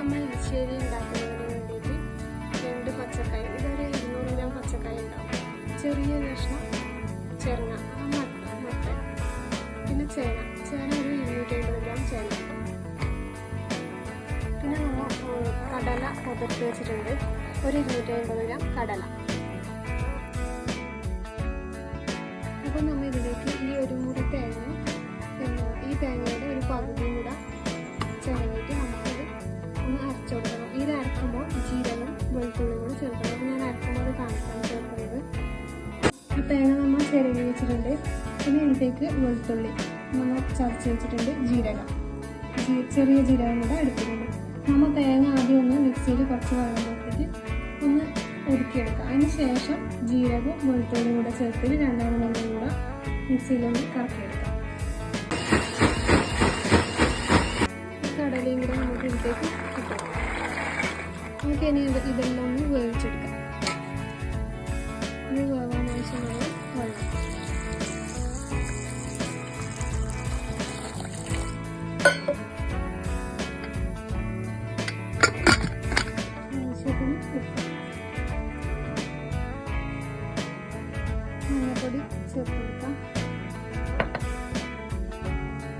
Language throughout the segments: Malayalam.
നമ്മൾ എരിശ്ശേരി ഉണ്ടാക്കുന്നതിന് വേണ്ടിയിട്ട് 2 പച്ചക്കായ, ഇതൊരു 200 ഗ്രാം പച്ചക്കായ ഉണ്ടാവും. ചെറിയ കഷ്ണം ചെറുങ്ങ, മട്ടൻ, പിന്നെ ചേന ഒരു 250 ഗ്രാം ചേന, പിന്നെ നമ്മൾ കടല കുതിർത്ത് വെച്ചിട്ടുണ്ട്, ഒരു 250 ഗ്രാം കടല. അപ്പോൾ നമ്മൾ ഇതിലേക്ക് ഈ ഒരു മുറി തേങ്ങ, ഈ തേങ്ങയുടെ ഒരു പകുതിയും കൂടെ ചിരങ്ങിയിട്ട് നമുക്കത് ഒന്ന് അരച്ചു കൊടുക്കണം. ഇത് അരക്കുമ്പോൾ ജീരകം വെളുത്തുള്ളി കൂടെ ചേർക്കണം. അപ്പോൾ ഞാൻ അരക്കുമ്പോൾ അത് കാണിക്കാൻ ചേർക്കുന്നത്. ഈ തേങ്ങ നമ്മൾ ചിരങ്ങി വെച്ചിട്ടുണ്ട്. പിന്നെ ഇതിലേക്ക് വെളുത്തുള്ളി നമ്മൾ ചതച്ച് വെച്ചിട്ടുണ്ട്, ജീരകം, ചെറിയ ജീരകം കൂടെ എടുത്തിട്ടുണ്ട്. നമ്മൾ തേങ്ങ ആദ്യം ഒന്ന് മിക്സിയിൽ കുറച്ച് വെള്ളം കൊടുത്തിട്ട് ഒന്ന് ഒതുക്കിയെടുക്കാം. അതിന് ശേഷം ജീരകവും വെളുത്തുള്ളിയും കൂടെ ചേർത്തിട്ട് 2-3 കൂടെ മിക്സിയിലൊന്ന് കറക്കിയെടുക്കാം. കടലയും കൂടെ നമുക്ക് ഇതിലേക്ക് ഇട്ടുകൊടുക്കാം. നമുക്ക് ഇനി ഇതെല്ലാം ഒന്ന് വേവിച്ചെടുക്കാം. ഇത് വേവാൻ ആവശ്യമായ വെള്ളം. ആവശ്യത്തിന് ഉപ്പ്, മഞ്ഞൾപ്പൊടി ചേർത്ത് കൊടുക്കാം.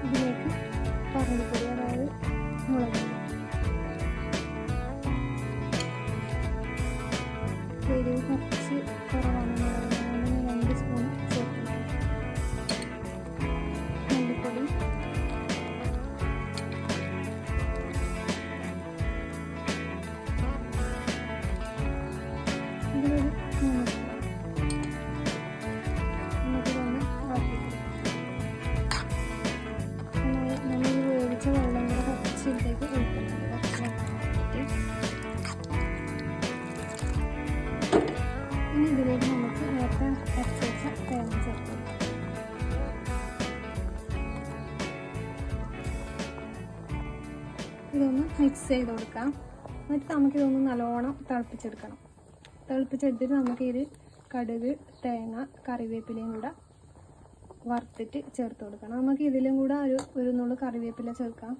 ഇതിലേക്ക് പറങ്കിപ്പൊടി, അതായത് മുളക് പൊടി, കുറച്ച് കുറവാണ്, 2 സ്പൂൺ ചേർക്കുന്നത്. മല്ലിപ്പൊടി, ഇതിലൊരു 3 സ്പൂൺ. നമുക്കിതൊന്ന് നമ്മൾ വേവിച്ച വെള്ളം കൂടെ കുറച്ച് ഇതിലേക്ക് ഒഴിക്കുന്നുണ്ട്. കുറച്ച് ഇനി ഇതിലേക്ക് നമുക്ക് നേരത്തെ അരച്ച് വെച്ച തേങ്ങ ചേർത്ത് കൊടുക്കാം. ഇതൊന്ന് മിക്സ് ചെയ്ത് കൊടുക്കാം. എന്നിട്ട് നമുക്കിതൊന്ന് നല്ലോണം തിളപ്പിച്ചെടുക്കണം. തിളപ്പിച്ചെടുത്തിട്ട് നമുക്കിത് കടുക്, തേങ്ങ, കറിവേപ്പിലയും കൂടെ വറുത്തിട്ട് ചേർത്ത് കൊടുക്കണം. നമുക്ക് ഇതിലും കൂടെ ഒരു നുള്ളു കറിവേപ്പില ചേർക്കാം.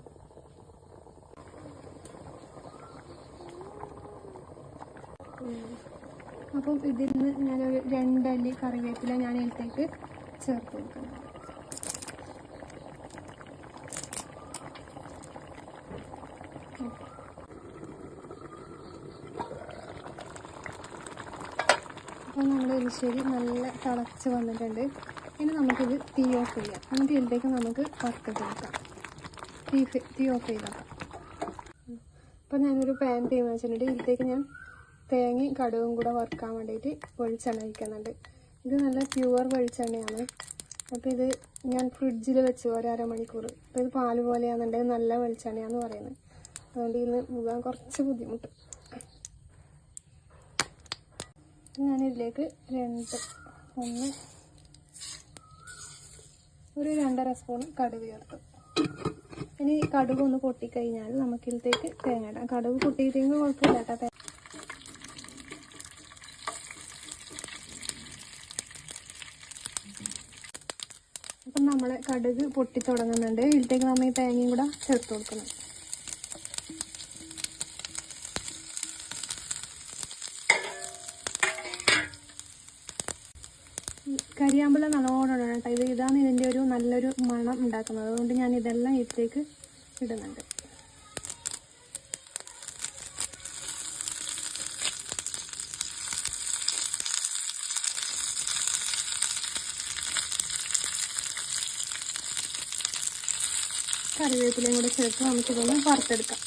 അപ്പം ഇതിൽ നിന്ന് ഞാനൊരു 2 അല്ലി കറിവേപ്പില ഞാൻ ഇതിലേക്ക് ചേർത്ത് കൊടുക്കണം. അപ്പോൾ നമ്മുടെ എരിശ്ശേരി നല്ല തിളച്ച് വന്നിട്ടുണ്ട്. ഇനി നമുക്കിത് തീ ഓഫ് ചെയ്യാം. എന്നിട്ട് ഇതിലേക്ക് നമുക്ക് വറുത്തിട്ട് വെക്കാം. തീ ഓഫ് ചെയ്താക്കാം. അപ്പോൾ ഞാനൊരു പാൻ തീ വെച്ചിട്ടുണ്ട്. ഇതിലേക്ക് ഞാൻ തേങ്ങയും കടുകും കൂടെ വറുക്കാൻ വേണ്ടിയിട്ട് വെളിച്ചെണ്ണ ഒഴിക്കുന്നുണ്ട്. ഇത് നല്ല പ്യുവർ വെളിച്ചെണ്ണയാണ്. അപ്പോൾ ഇത് ഞാൻ ഫ്രിഡ്ജിൽ വെച്ചു 1 മണിക്കൂർ. അപ്പോൾ ഇത് പാല് പോലെയാണെന്നുണ്ടെങ്കിൽ നല്ല വെളിച്ചെണ്ണയാണെന്ന് പറയുന്നത്. അതുകൊണ്ട് ഇന്ന് മുഖാൻ കുറച്ച് ബുദ്ധിമുട്ട്. ഞാനിതിലേക്ക് ഒരു 2.5 സ്പൂൺ കടുക് ചേർത്തു. ഇനി കടുക് ഒന്ന് പൊട്ടിക്കഴിഞ്ഞാൽ നമുക്കിതിലേക്ക് തേങ്ങ ഇടാം. കടുക് പൊട്ടിയിട്ടെങ്കിൽ കുഴപ്പമില്ല കേട്ടോ. അപ്പം നമ്മളെ കടുക് പൊട്ടി തുടങ്ങുന്നുണ്ട്. ഇതിലേക്ക് നമ്മൾ ഈ തേങ്ങയും കൂടെ ചേർത്ത് കൊടുക്കണം. കരിയാമ്പല നല്ലോണം ഇടണം കേട്ടോ. ഇതാണ് ഇതിൻ്റെ ഒരു നല്ലൊരു മണം ഉണ്ടാക്കുന്നത്. അതുകൊണ്ട് ഞാൻ ഇതെല്ലാം ഇതിലേക്ക് ഇടുന്നുണ്ട്. കറിവേപ്പിലയും കൂടെ ചേർത്ത് നമുക്കിതൊന്ന് വറുത്തെടുക്കാം.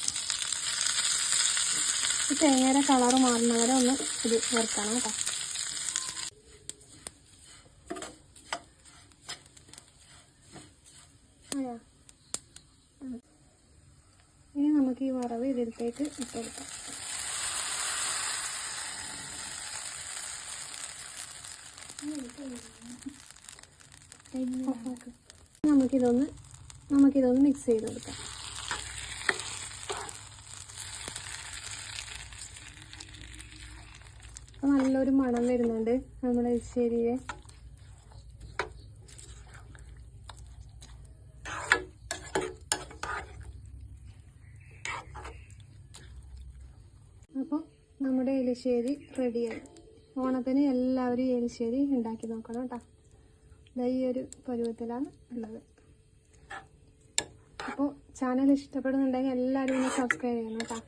ഈ തേങ്ങയുടെ കളറ് മാറുന്നവരെ ഒന്ന് ഇത് വറുക്കണം കേട്ടോ. ഇനി നമുക്ക് ഈ വറവ് ഇതിലേക്ക് ഇട്ടെടുക്കാം. നമുക്കിതൊന്ന് മിക്സ് ചെയ്ത് കൊടുക്കാം. അപ്പോൾ നല്ലൊരു മണം വരുന്നുണ്ട് നമ്മുടെ എരിശ്ശേരിയെ. അപ്പോൾ നമ്മുടെ എലിശ്ശേരി റെഡിയായി. ഓണത്തിന് എല്ലാവരും എലിശ്ശേരി ഉണ്ടാക്കി നോക്കണം കേട്ടോ. ഈ ഒരു പരുവത്തിലാണ് ഉള്ളത്. അപ്പോൾ ചാനൽ ഇഷ്ടപ്പെടുന്നുണ്ടെങ്കിൽ എല്ലാവരും ഒന്ന് സബ്സ്ക്രൈബ് ചെയ്യണം കേട്ടോ.